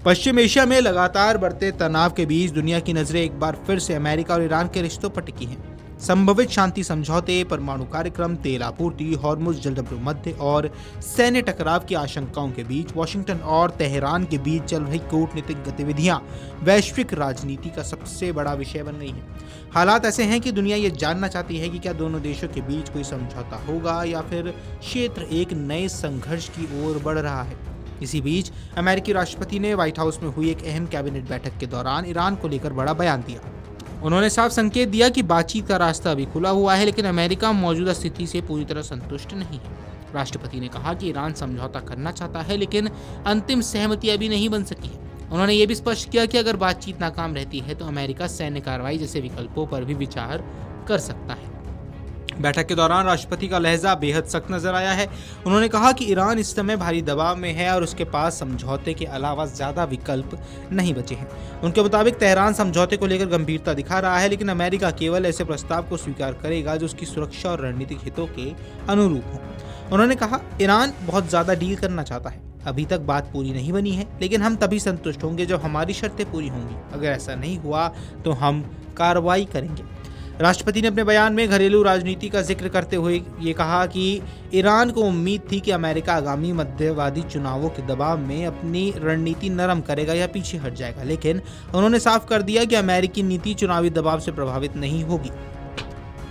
पश्चिम Asia में लगातार बढ़ते तनाव के बीच दुनिया की नजरें एक बार फिर से अमेरिका और ईरान के रिश्तों पर टिकी हैं। संभवित शांति समझौते, परमाणु कार्यक्रम, तेल आपूर्ति, हॉर्मुज जलदस्यु मध्य और सैन्य टकराव की आशंकाओं के बीच वाशिंगटन और तेहरान के बीच चल रही कूटनीतिक गतिविधियां वैश्विक राजनीति का सबसे बड़ा विषय बन गई हैं। हालात ऐसे हैं कि दुनिया ये जानना चाहती है कि क्या दोनों देशों के बीच कोई समझौता होगा या फिर क्षेत्र एक नए संघर्ष की ओर बढ़ रहा है। इसी बीच अमेरिकी राष्ट्रपति ने व्हाइट हाउस में हुई एक अहम कैबिनेट बैठक के दौरान ईरान को लेकर बड़ा बयान दिया। उन्होंने साफ संकेत दिया कि बातचीत का रास्ता अभी खुला हुआ है, लेकिन अमेरिका मौजूदा स्थिति से पूरी तरह संतुष्ट नहीं है। राष्ट्रपति ने कहा कि ईरान समझौता करना चाहता है, लेकिन अंतिम सहमति अभी नहीं बन सकी है। उन्होंने ये भी स्पष्ट किया कि अगर बातचीत नाकाम रहती है तो अमेरिका सैन्य कार्रवाई जैसे विकल्पों पर भी विचार कर सकता है। बैठक के दौरान राष्ट्रपति का लहजा बेहद सख्त नजर आया है। उन्होंने कहा कि ईरान इस समय भारी दबाव में है और उसके पास समझौते के अलावा ज्यादा विकल्प नहीं बचे हैं। उनके मुताबिक तेहरान समझौते को लेकर गंभीरता दिखा रहा है, लेकिन अमेरिका केवल ऐसे प्रस्ताव को स्वीकार करेगा जो उसकी सुरक्षा और रणनीतिक हितों के अनुरूप हो। उन्होंने कहा, ईरान बहुत ज्यादा डील करना चाहता है। अभी तक बात पूरी नहीं बनी है, लेकिन हम तभी संतुष्ट होंगे जब हमारी शर्तें पूरी होंगी। अगर ऐसा नहीं हुआ तो हम कार्रवाई करेंगे। राष्ट्रपति ने अपने बयान में घरेलू राजनीति का जिक्र करते हुए ये कहा कि ईरान को उम्मीद थी कि अमेरिका आगामी मध्यवादी चुनावों के दबाव में अपनी रणनीति नरम करेगा या पीछे हट जाएगा, लेकिन उन्होंने साफ कर दिया कि अमेरिकी नीति चुनावी दबाव से प्रभावित नहीं होगी।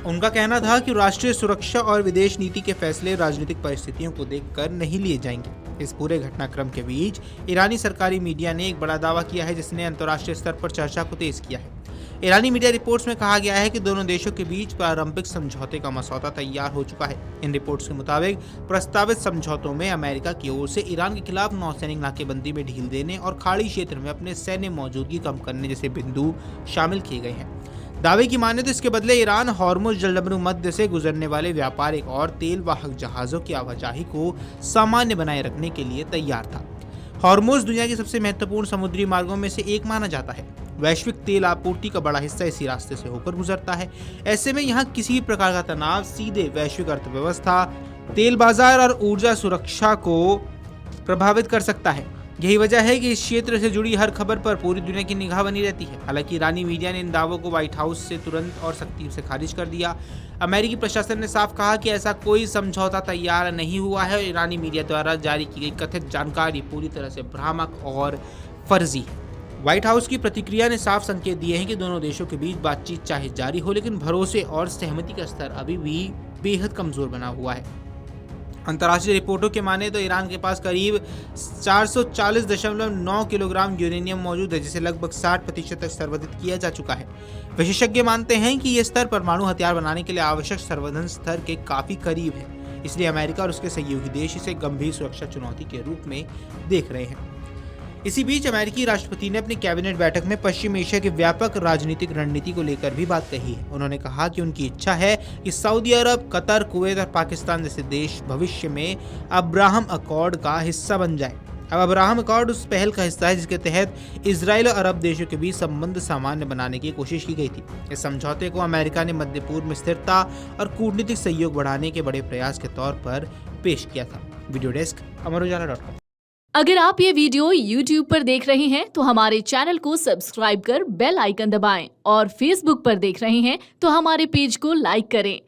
उनका कहना था कि राष्ट्रीय सुरक्षा और विदेश नीति के फैसले राजनीतिक परिस्थितियों को देखकर नहीं लिए जाएंगे। इस पूरे घटनाक्रम के बीच ईरानी सरकारी मीडिया ने एक बड़ा दावा किया है, जिसने अंतर्राष्ट्रीय स्तर पर चर्चा को तेज किया है। ईरानी मीडिया रिपोर्ट्स में कहा गया है कि दोनों देशों के बीच प्रारंभिक समझौते का मसौदा तैयार हो चुका है। इन रिपोर्ट्स के मुताबिक प्रस्तावित समझौतों में अमेरिका की ओर से ईरान के खिलाफ नौसैनिक नाकेबंदी में ढील देने और खाड़ी क्षेत्र में अपने सैन्य मौजूदगी कम करने जैसे बिंदु शामिल किए गए हैं। दावे की माने तो इसके बदले ईरान हॉर्मुज जलदस्यु मध्य से गुजरने वाले व्यापारिक और तेल वाहक जहाजों की आवाजाही को सामान्य बनाए रखने के लिए तैयार था। हॉर्मुज दुनिया के सबसे महत्वपूर्ण समुद्री मार्गों में से एक माना जाता है। वैश्विक तेल आपूर्ति का बड़ा हिस्सा इसी रास्ते से होकर गुजरता है। ऐसे में यहाँ किसी भी प्रकार का तनाव सीधे वैश्विक अर्थव्यवस्था, तेल बाजार और ऊर्जा सुरक्षा को प्रभावित कर सकता है। यही वजह है कि इस क्षेत्र से जुड़ी हर खबर पर पूरी दुनिया की निगाह बनी रहती है। हालांकि ईरानी मीडिया ने इन दावों को व्हाइट हाउस से तुरंत और सख्ती से खारिज कर दिया। अमेरिकी प्रशासन ने साफ कहा कि ऐसा कोई समझौता तैयार नहीं हुआ है और ईरानी मीडिया द्वारा जारी की गई कथित जानकारी पूरी तरह से भ्रामक और फर्जी है। व्हाइट हाउस की प्रतिक्रिया ने साफ संकेत दिए हैं कि दोनों देशों के बीच बातचीत चाहे जारी हो, लेकिन भरोसे और सहमति का स्तर अभी भी बेहद कमजोर बना हुआ है। अंतर्राष्ट्रीय रिपोर्टों के माने तो ईरान के पास करीब 440.9 किलोग्राम यूरेनियम मौजूद है, जिसे लगभग 60% तक संवर्धित किया जा चुका है। विशेषज्ञ मानते हैं कि यह स्तर परमाणु हथियार बनाने के लिए आवश्यक संवर्धन स्तर के काफी करीब है। इसलिए अमेरिका और उसके सहयोगी देश इसे गंभीर सुरक्षा चुनौती के रूप में देख रहे हैं। इसी बीच अमेरिकी राष्ट्रपति ने अपनी कैबिनेट बैठक में पश्चिम एशिया की व्यापक राजनीतिक रणनीति को लेकर भी बात कही है। उन्होंने कहा कि उनकी इच्छा है कि सऊदी अरब, कतर, कुवैत और पाकिस्तान जैसे देश भविष्य में अब्राहम अकॉर्ड का हिस्सा बन जाएं। अब अब्राहम अकॉर्ड उस पहल का हिस्सा है जिसके तहत इजराइल और अरब देशों के बीच संबंध सामान्य बनाने की कोशिश की गई थी। इस समझौते को अमेरिका ने मध्य पूर्व में स्थिरता और कूटनीतिक सहयोग बढ़ाने के बड़े प्रयास के तौर पर पेश किया था। वीडियो डेस्क अमरुजाला.com। अगर आप ये वीडियो YouTube पर देख रहे हैं तो हमारे चैनल को सब्सक्राइब कर बेल आइकन दबाएं और Facebook पर देख रहे हैं तो हमारे पेज को लाइक करें।